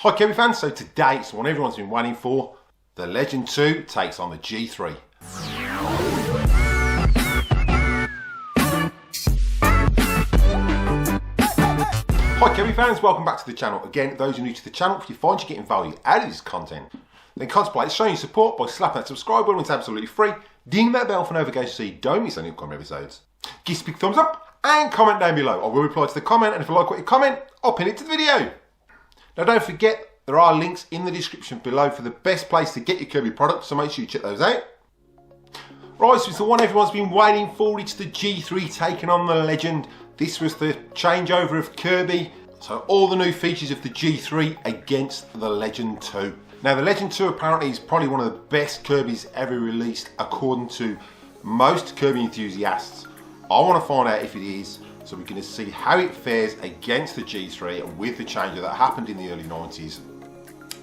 Hi Kirby fans, so today it's the one everyone's been waiting for. The Legend 2 takes on the G3. Hi Kirby fans, welcome back to the channel. Again, those who are new to the channel, if you find you're getting value out of this content, then contemplate showing your support by slapping that subscribe button. It's absolutely free. Ding that bell for notifications so you don't miss any upcoming episodes. Give us a big thumbs up and comment down below. I will reply to the comment, and if you like what you comment, I'll pin it to the video. Now don't forget, there are links in the description below for the best place to get your Kirby products, so make sure you check those out. Right, so it's the one everyone's been waiting for. It's the G3 taking on the Legend. This was the changeover of Kirby. So all the new features of the G3 against the Legend 2. Now the Legend 2 apparently is probably one of the best Kirbys ever released according to most Kirby enthusiasts. I want to find out if it is. So we're going to see how it fares against the G3 with the changeover that happened in the early 90s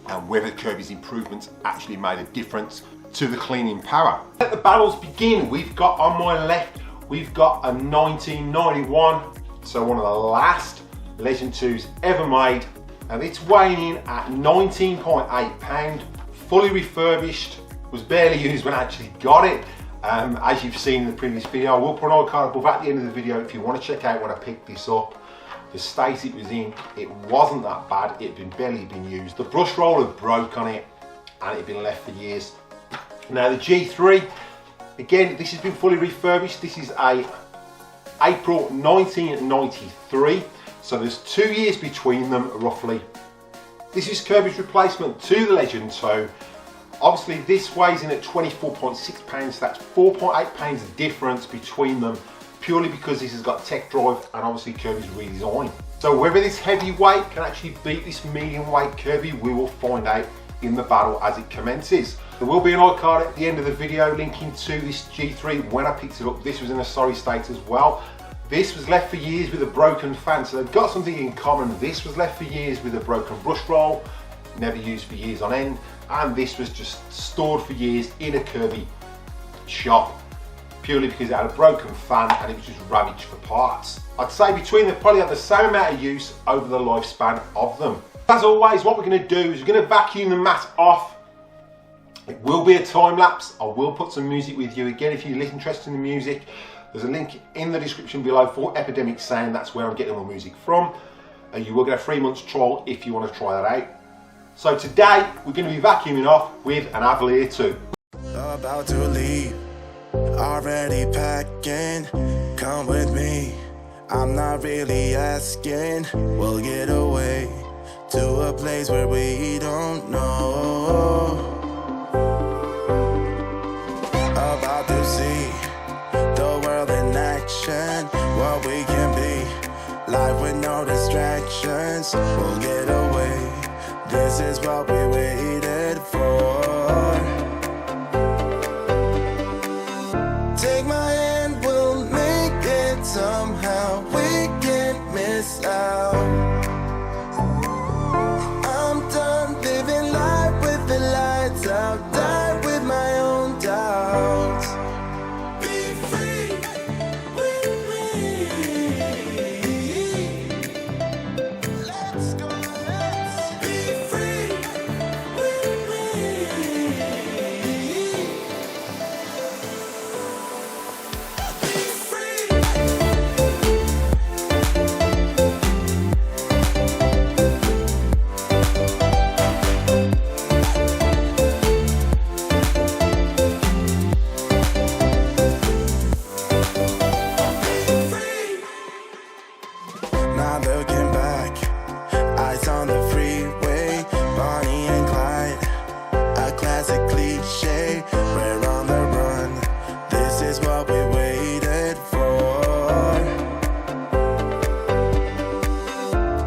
and whether Kirby's improvements actually made a difference to the cleaning power. Let the battles begin. We've got on my left, we've got a 1991, so one of the last Legend 2s ever made, and it's weighing in at 19.8 pounds, fully refurbished, was barely used when I actually got it. As you've seen in the previous video, I will put an card above at the end of the video if you want to check out when I picked this up. The state it was in, it wasn't that bad. It had barely been used. The brush roller broke on it and it had been left for years. Now the G3, again, this has been fully refurbished. This is a April 1993, so there's 2 years between them roughly. This is Kirby's replacement to the Legend 2. Obviously this weighs in at 24.6 pounds, so that's 4.8 pounds difference between them, purely because this has got tech drive and obviously Kirby's redesign. So whether this heavyweight can actually beat this medium weight Kirby, we will find out in the battle as it commences. There will be an card at the end of the video linking to this G3 when I picked it up. This was in a sorry state as well. This was left for years with a broken fan, so they've got something in common. This was left for years with a broken brush roll, never used for years on end, and this was just stored for years in a Kirby shop, purely because it had a broken fan and it was just ravaged for parts. I'd say between them probably have the same amount of use over the lifespan of them. As always, what we're going to do is we're going to vacuum the mat off. It will be a time lapse. I will put some music with you. Again, if you're interested in the music, there's a link in the description below for Epidemic Sound. That's where I'm getting my music from. And you will get a 3 months trial if you want to try that out. So today, we're going to be vacuuming off with an Avalir 2. About to leave, already packing, come with me, I'm not really asking, we'll get away to a place where we don't know. About to see the world in action, what we can be, life with no distractions, we'll get away. This is what we waited for. Take my hand, we'll make it somehow. We can't miss out. I'm done living life with the lights out. Die with my own doubts. Be free with me. Let's go. Not looking back, eyes on the freeway, Bonnie and Clyde, a classic cliche, we're on the run, this is what we waited for.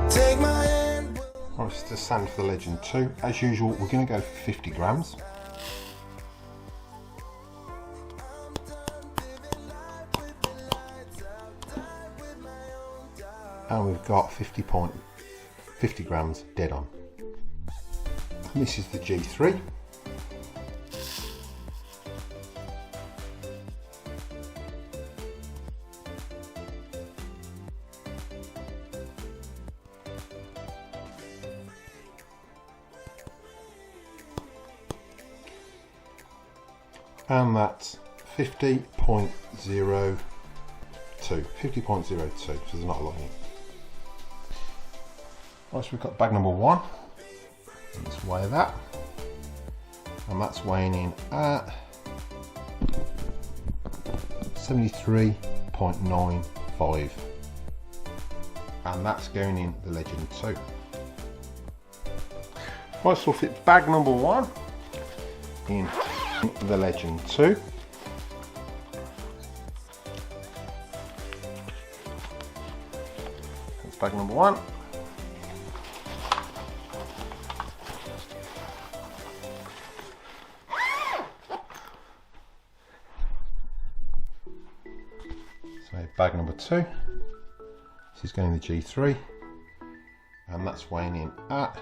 Take my hand. Right, it's the sand for the Legend 2. As usual, we're going to go for 50 grams. And we've got 50 grams dead on. And this is the G3. and that's 50.02. 50.02, so there's not a lot in it. Right, so we've got bag number 1. Let's weigh that. And that's weighing in at 73.95. And that's going in the Legend 2. Right, so we'll fit bag number 1 in the Legend 2. That's bag number 1. So bag number 2. This is going in the G3, and that's weighing in at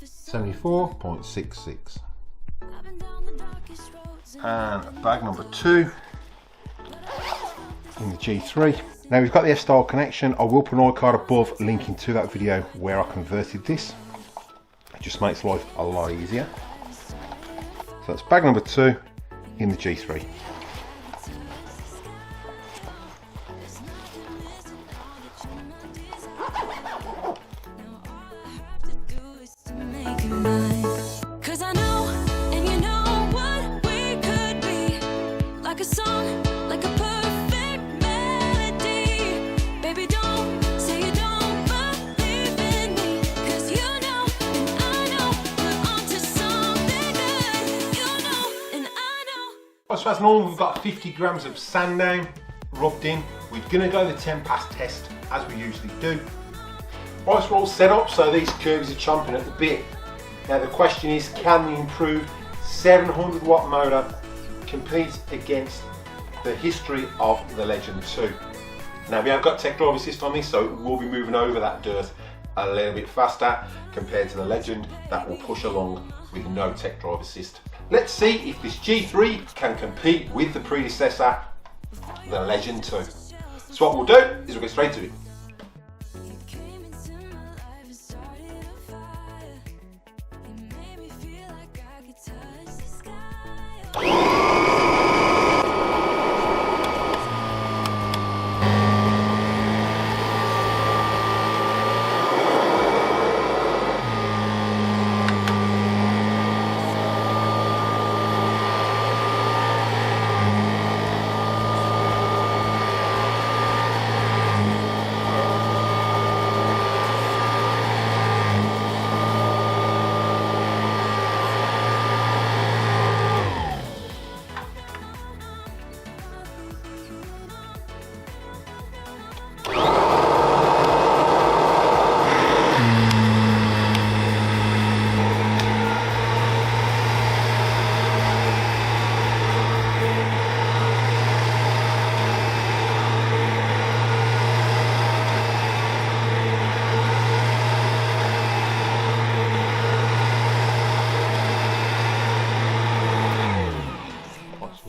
74.66. And bag number 2 in the G3. Now we've got the F-style connection. I will put an iCard above linking to that video where I converted this. It just makes life a lot easier. So that's bag number 2 in the G3. So as normal, we've got 50 grams of Showdown rubbed in. We're going to go the 10 pass test as we usually do. Right, so we're all set up, so these Kirbys are chomping at the bit. Now the question is, can the improved 700 watt motor compete against the history of the Legend 2? Now we have got tech drive assist on this, so it will be moving over that dirt a little bit faster compared to the Legend that will push along with no tech drive assist. Let's see if this G3 can compete with the predecessor, the Legend 2. So what we'll do is we'll get straight to it.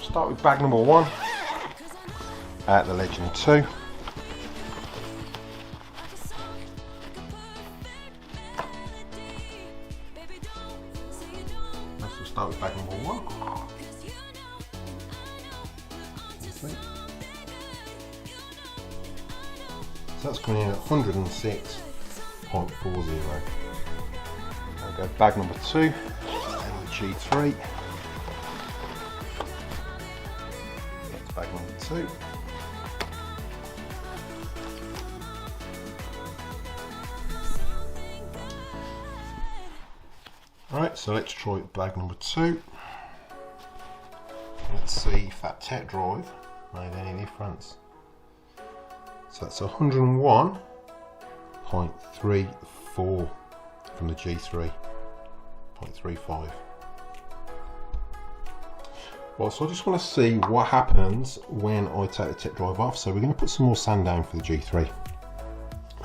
Start with bag number 1 at the Legend 2. We'll start with bag number 1. So that's coming in at 106.40. I'll go bag number 2 and the G3. Bag number 2. Right, so let's try bag number 2. Let's see if that tech drive made any difference. So that's 101.34 from the G3, 0.35. Well, so I just want to see what happens when I take the tech drive off. So we're going to put some more Showdown for the G3,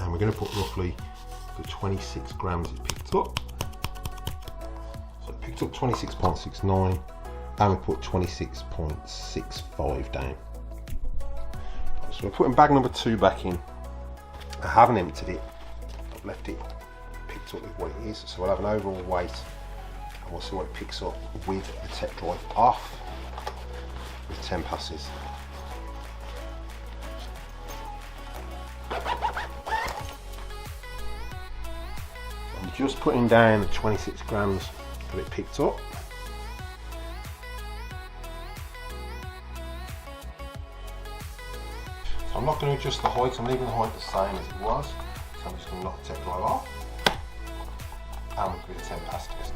and we're going to put roughly the 26 grams it picked up. So it picked up 26.69, and we put 26.65 down. So we're putting bag number 2 back in. I haven't emptied it, I've left it picked up with what it is. So we'll have an overall weight we'll see what it picks up with the tech drive off with 10 passes. I'm just putting down the 26 grams that it picked up. So I'm not going to adjust the height, I'm leaving the height the same as it was. So I'm just going to knock the tech drive off and we'll give it a 10 pass test.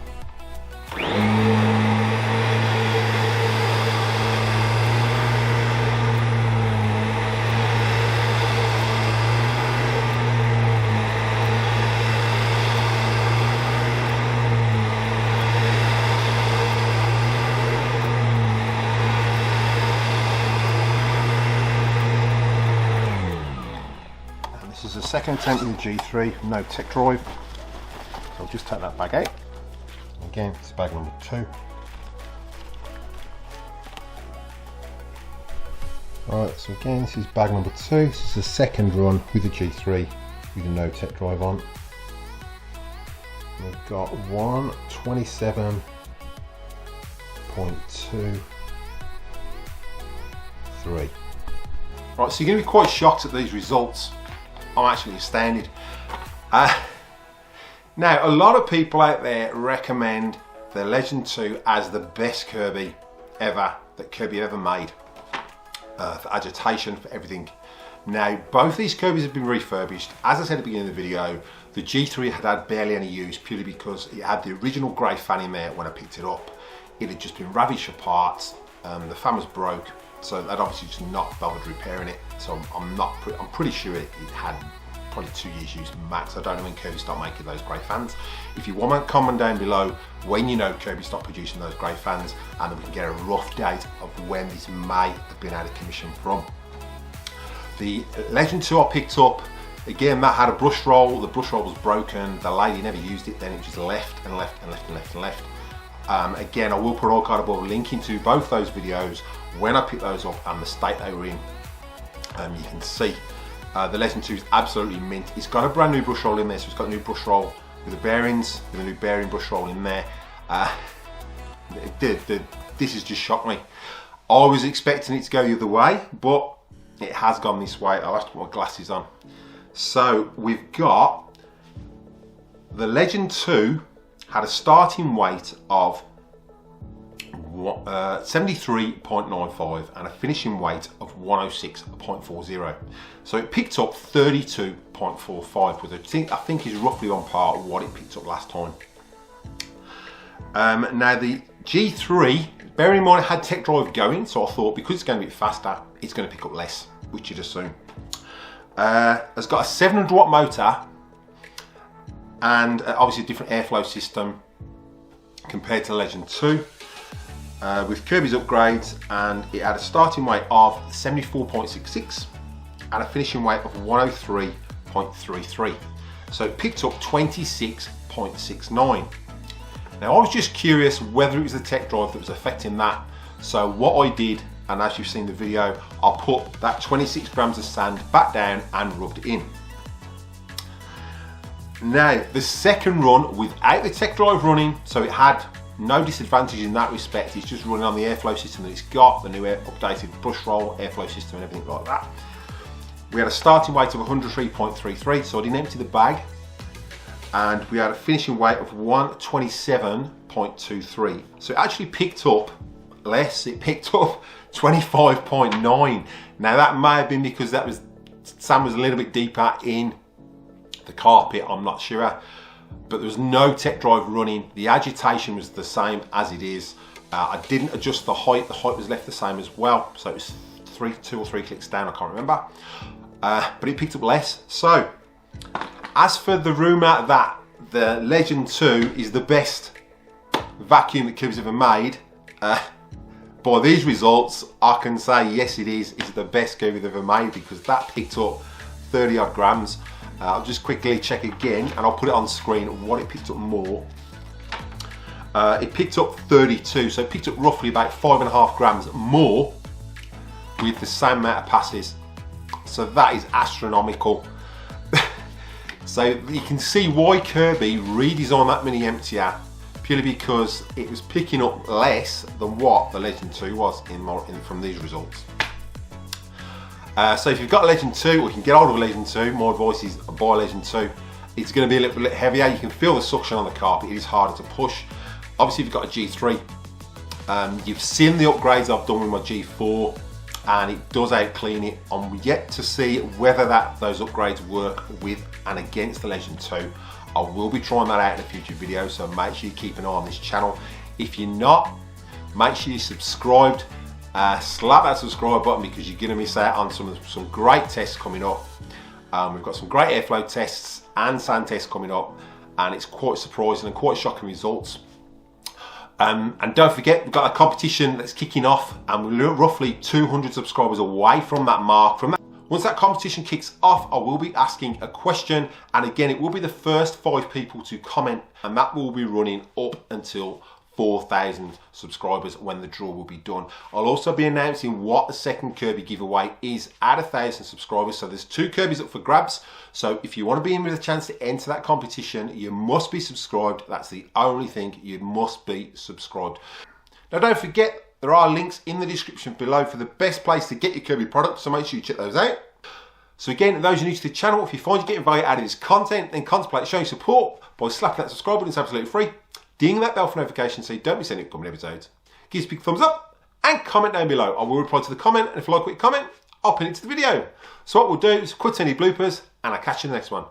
This is the second attempt with the G3, no tech drive. So I'll just take that bag out. Again, it's bag number 2. Right, so again, this is bag number 2. This is the second run with the G3 with a no tech drive on. We've got 127.23. Right, so you're going to be quite shocked at these results. I'm actually astounded. Now, a lot of people out there recommend the Legend 2 as the best Kirby ever that Kirby ever made. For agitation, for everything. Now, both these Kirbys have been refurbished. As I said at the beginning of the video, the G3 had barely any use purely because it had the original grey fan in there when I picked it up. It had just been ravished for parts. The fan was broke, so they'd obviously just not bothered repairing it. So I'm pretty sure it had probably 2 years use max. I don't know when Kirby stopped making those grey fans. If you want to comment down below when you know Kirby stopped producing those grey fans, and then we can get a rough date of when this may have been out of commission from. The Legend 2 I picked up, again that had a brush roll. The brush roll was broken, the lady never used it, then it just left and left and left and left and left. Again, I will put all kind of a link into both those videos when I picked those up and the state they were in. You can see the Legend 2 is absolutely mint. It's got a brand new brush roll in there, so it's got a new brush roll with the bearings, with a new bearing brush roll in there. This has just shocked me. I was expecting it to go the other way, but it has gone this way. I'll have to put my glasses on. So we've got the Legend 2 had a starting weight of 73.95 and a finishing weight of 106.40. So it picked up 32.45, which I think is roughly on par with what it picked up last time. Now the G3, bearing in mind it had tech drive going, so I thought because it's going to be faster, it's going to pick up less, which you'd assume. It's got a 700 watt motor and obviously a different airflow system compared to Legend 2. With Kirby's upgrades, and it had a starting weight of 74.66 and a finishing weight of 103.33. So it picked up 26.69. Now I was just curious whether it was the tech drive that was affecting that. So what I did, and as you've seen in the video, I put that 26 grams of sand back down and rubbed it in. Now the second run without the tech drive running, so it had no disadvantage in that respect. It's just running on the airflow system that it's got, the new updated brush roll, airflow system and everything like that. We had a starting weight of 103.33, so I didn't empty the bag. And we had a finishing weight of 127.23. So it actually picked up less, it picked up 25.9. Now that may have been because sand was a little bit deeper in the carpet, I'm not sure. But there was no tech drive running. The agitation was the same as it is. I didn't adjust the height was left the same as well. So it was 2 or 3 clicks down, I can't remember. But it picked up less. So, as for the rumour that the Legend 2 is the best vacuum that Kirby's ever made, by these results, I can say yes it is. It's the best Kirby's ever made because that picked up 30 odd grams. I'll just quickly check again and I'll put it on screen what it picked up more. It picked up 32, so it picked up roughly about 5.5 grams more with the same amount of passes. So that is astronomical. So you can see why Kirby redesigned that mini emptier purely because it was picking up less than what the Legend 2 was from these results. So if you've got a Legend 2 or you can get hold of a Legend 2, my advice is buy a Legend 2. It's going to be a little bit heavier. You can feel the suction on the carpet. It is harder to push. Obviously, if you've got a G3, you've seen the upgrades I've done with my G4, and it does out clean it. I'm yet to see whether those upgrades work with and against the Legend 2. I will be trying that out in a future video, so make sure you keep an eye on this channel. If you're not, make sure you're subscribed. Slap that subscribe button because you're going to miss out on some great tests coming up. We've got some great airflow tests and sand tests coming up, and it's quite surprising and quite shocking results. And don't forget, we've got a competition that's kicking off, and we're roughly 200 subscribers away from that mark. Once that competition kicks off, I will be asking a question, and again, it will be the first 5 people to comment, and that will be running up until 4,000 subscribers when the draw will be done. I'll also be announcing what the second Kirby giveaway is at 1,000 subscribers. So there's 2 Kirbys up for grabs. So if you want to be in with a chance to enter that competition, you must be subscribed. That's the only thing, you must be subscribed. Now don't forget, there are links in the description below for the best place to get your Kirby products, so make sure you check those out. So again, those who are new to the channel, if you find you're getting value out of this content, then contemplate showing support by slapping that subscribe button. It's absolutely free. Ding that bell for notifications so you don't miss any upcoming episodes. Give us a big thumbs up and comment down below. I will reply to the comment, and if you like what you comment, I'll pin it to the video. So what we'll do is quit any bloopers, and I'll catch you in the next one.